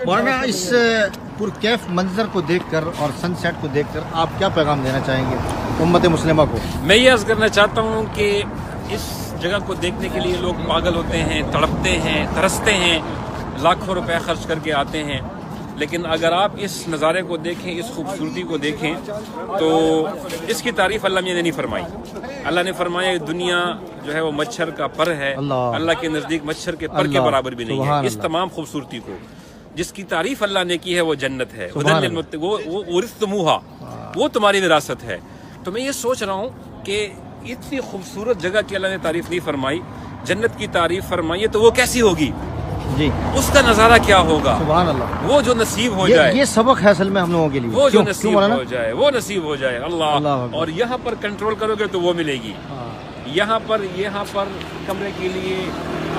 مولانا اس پرکیف منظر کو دیکھ کر اور سن سیٹ کو دیکھ کر آپ کیا پیغام دینا چاہیں گے امت مسلمہ کو؟ میں یہ عرض کرنا چاہتا ہوں کہ اس جگہ کو دیکھنے کے لیے لوگ پاگل ہوتے ہیں، تڑپتے ہیں، ترستے ہیں، لاکھوں روپے خرچ کر کے آتے ہیں، لیکن اگر آپ اس نظارے کو دیکھیں، اس خوبصورتی کو دیکھیں تو اس کی تعریف اللہ نے نہیں فرمائی۔ اللہ نے فرمایا دنیا جو ہے وہ مچھر کا پر ہے، اللہ کے نزدیک مچھر کے پر کے برابر بھی نہیں ہے۔ اس تمام خوبصورتی کو جس کی تعریف اللہ نے کی ہے وہ جنت ہے، وہ ورثتموہا، وہ تمہاری وراثت ہے۔ تو میں یہ سوچ رہا ہوں کہ اتنی خوبصورت جگہ کی اللہ نے تعریف نہیں فرمائی، جنت کی تعریف فرمائی ہے، تو وہ کیسی ہوگی جی؟ اس کا نظارہ کیا ہوگا؟ سبحان اللہ، وہ جو نصیب ہو جائے، یہ سبق ہے اصل میں ہم لوگوں کے لیے، وہ جو نصیب ہو جائے، وہ نصیب ہو جائے اللہ۔ اور یہاں پر کنٹرول کرو گے تو وہ ملے گی۔ یہاں پر کمرے کے لیے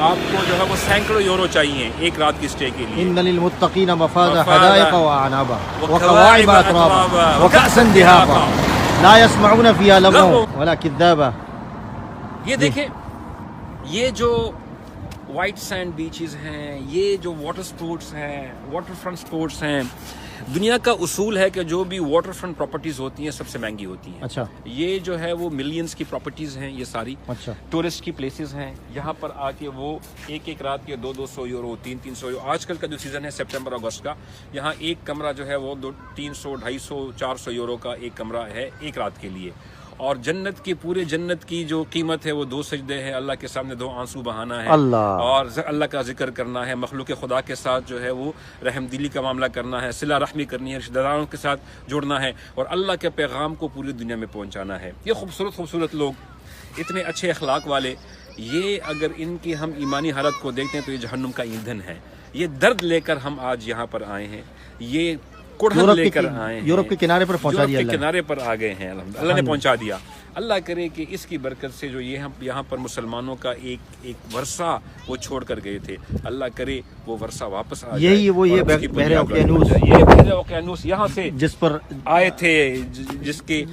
آپ کو جو ہے وہ سینکڑوں یورو چاہیے ایک رات کی سٹے کے لیے۔ ان للمتقین مفازا حدائق واعنابا وکواعب اترابا وکأسا دہاقا لا يسمعون فيها لغوا ولا كذابا۔ یہ دیکھیں، یہ جو وائٹ سینڈ بیچز ہیں، یہ جو واٹر سپورٹس ہیں، واٹر فرنٹ سپورٹس ہیں، دنیا کا اصول ہے کہ جو بھی واٹر فرنٹ پراپرٹیز ہوتی ہیں سب سے مہنگی ہوتی ہیں۔ اچھا، یہ جو ہے وہ ملینز کی پراپرٹیز ہیں، یہ ساری ٹورسٹ کی پلیسز ہیں۔ یہاں پر آ کے وہ ایک رات کے 200 یورو 300 یورو، آج کل کا جو سیزن ہے سپٹمبر اگست کا، یہاں ایک کمرہ جو ہے وہ 300 250 400 یورو کا ایک کمرہ ہے ایک رات کے لیے۔ اور جنت کی پورے جنت کی جو قیمت ہے وہ 2 سجدے ہیں، اللہ کے سامنے 2 آنسو بہانا ہے اور اللہ کا ذکر کرنا ہے، مخلوق خدا کے ساتھ جو ہے وہ رحم دلی کا معاملہ کرنا ہے، صلہ رحمی کرنی ہے، رشتہ داروں کے ساتھ جڑنا ہے اور اللہ کے پیغام کو پوری دنیا میں پہنچانا ہے۔ یہ خوبصورت لوگ، اتنے اچھے اخلاق والے، یہ اگر ان کی ہم ایمانی حالت کو دیکھتے ہیں تو یہ جہنم کا ایندھن ہے۔ یہ درد لے کر ہم آج یہاں پر آئے ہیں، یہ کڑھن لے کر آئے ہیں، یورپ کے کنارے پر پہنچا دیا، یورپ کے کنارے پر آ گئے ہیں، اللہ نے پہنچا دیا۔ اللہ کرے کہ اس کی برکت سے جو یہ ہم یہاں پر مسلمانوں کا ایک ورثہ وہ چھوڑ کر گئے تھے، اللہ کرے وہ ورثہ واپس آ جائے۔ یہ بحر اوقیانوس یہاں سے جس پر آئے تھے، جس کے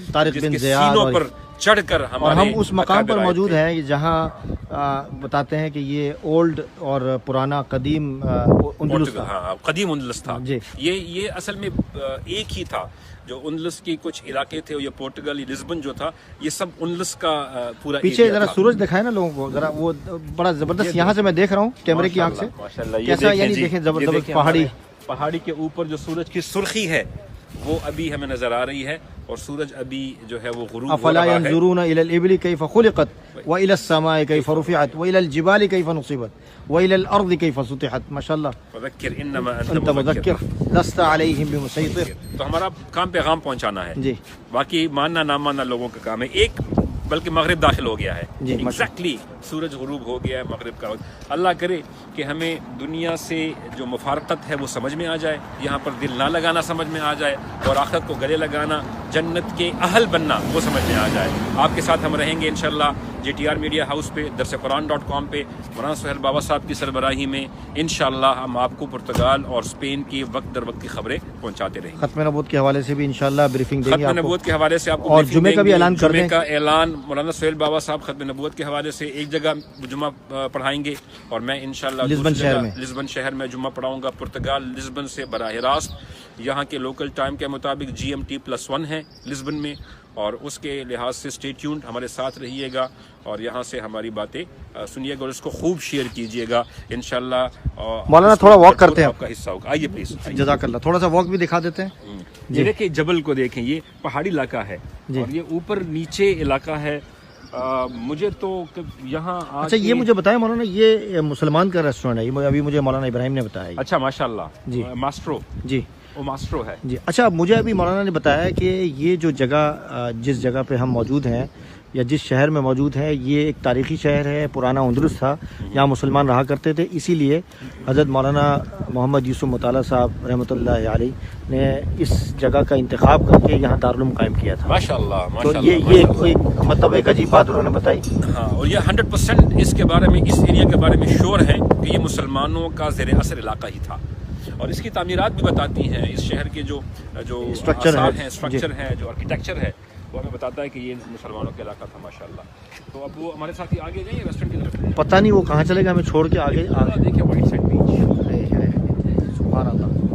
سینوں پر چڑھ کر اور ہم اس مقام پر موجود ہیں جہاں بتاتے ہیں کہ یہ اولڈ اور پرانا قدیم اندلس تھا جی۔ یہ اصل میں ایک ہی تھا، جو اندلس کی کچھ علاقے تھے، یہ پورٹگل، لزبن جو تھا، یہ سب اندلس کا پورا۔ پیچھے ذرا سورج دکھائے نا لوگوں کو ذرا، وہ بڑا زبردست یہاں سے میں دیکھ رہا ہوں کیمرے کی آنکھ سے، کیسا یعنی دیکھیں زبردست پہاڑی کے اوپر جو سورج کی سرخی ہے وہ ابھی ہمیں نظر آ رہی ہے اور سورج ابھی جو ہے وہ غروب ہو افلا رہا ہے۔ ينظرون الى الابل كيف خلقت والى السماء كيف رفعت والى الجبال كيف نصبت والى الارض كيف سطحت۔ ماشاءاللہ، فذکر انما انت مذکر لست علیہم بمسیطر۔ تو ہمارا کام پیغام پہنچانا ہے جی، باقی ماننا نہ ماننا لوگوں کا کام ہے۔ بلکہ مغرب داخل ہو گیا ہے، ایگزیکٹلی سورج غروب ہو گیا ہے مغرب کا وقت۔ اللہ کرے کہ ہمیں دنیا سے جو مفارقت ہے وہ سمجھ میں آ جائے، یہاں پر دل نہ لگانا سمجھ میں آ جائے اور آخرت کو گلے لگانا، جنت کے اہل بننا وہ سمجھ میں آ جائے۔ آپ کے ساتھ ہم رہیں گے انشاءاللہ JTR میڈیا ہاؤس پہ، درسقرآن.com پہ، مولانا سہیل بابا صاحب کی سربراہی میں انشاءاللہ ہم آپ کو پرتگال اور اسپین کی وقت در وقت کی خبریں پہنچاتے رہیں گے۔ ختم نبوت کے حوالے سے بھی انشاءاللہ بریفنگ دیں گے، ختم نبوت کے حوالے سے آپ کو اور جمعے کا بھی اعلان کر دیں۔ جمعے کا اعلان مولانا سہیل بابا صاحب ختم نبوت کے حوالے سے ایک جگہ جمعہ پڑھائیں گے اور میں انشاءاللہ لزبن شہر میں جمعہ پڑھاؤں گا، پرتگال لزبن سے براہ راست یہاں کے لوکل ٹائم کے مطابق GMT+1 ہے لزبن میں، اور اس کے لحاظ سے اسٹے ٹیونڈ، ہمارے ساتھ رہیے گا اور یہاں سے ہماری باتیں سنیے گا اور اس کو خوب شیئر کیجیے گا انشاءاللہ۔ مولانا تھوڑا واک کرتے ہیں، آپ کا حصہ ہوگا، آئیے پلیز، جزاک اللہ، تھوڑا سا واک بھی دکھا دیتے ہیں۔ یہ دیکھیں جبل کو دیکھیں، یہ پہاڑی علاقہ ہے اور یہ اوپر نیچے علاقہ ہے۔ مجھے تو یہاں اچھا یہ مجھے بتائیں مولانا، یہ مسلمان کا ریسٹورینٹ ہے، ابھی مجھے مولانا ابراہیم نے بتایا۔ اچھا ماشاءاللہ، جی، ماسٹرو جی، وہ ماسٹرو ہے جی۔ اچھا مجھے ابھی مولانا نے بتایا کہ یہ جو جگہ جس جگہ پہ ہم موجود ہیں یا جس شہر میں موجود ہے، یہ ایک تاریخی شہر ہے، پرانا اندلس تھا، یہاں مسلمان رہا کرتے تھے، اسی لیے حضرت مولانا محمد یوسف مطالعہ صاحب رحمۃ اللہ علیہ نے اس جگہ کا انتخاب کر کے یہاں دارالعلوم قائم کیا تھا۔ ماشاءاللہ، تو یہ مطلب ایک عجیب بات انہوں نے بتائی۔ ہاں، اور یہ 100% اس کے بارے میں، اس ایریا کے بارے میں شور ہے کہ یہ مسلمانوں کا زیر اثر علاقہ ہی تھا، اور اس کی تعمیرات بھی بتاتی ہیں، اس شہر کے جو اسٹرکچر ہے، جو آرکیٹیکچر ہے، وہ ہمیں بتاتا ہے کہ یہ مسلمانوں کا علاقہ تھا ماشاءاللہ۔ تو اب وہ ہمارے ساتھ ہی آگے جائیں ریسٹورنٹ کی طرف، پتہ نہیں وہ کہاں چلے گا، ہمیں چھوڑ کے آگے۔ دیکھیں وائٹ سینڈ بیچ، سبحان اللہ۔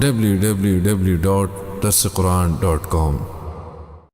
www.darsequran.com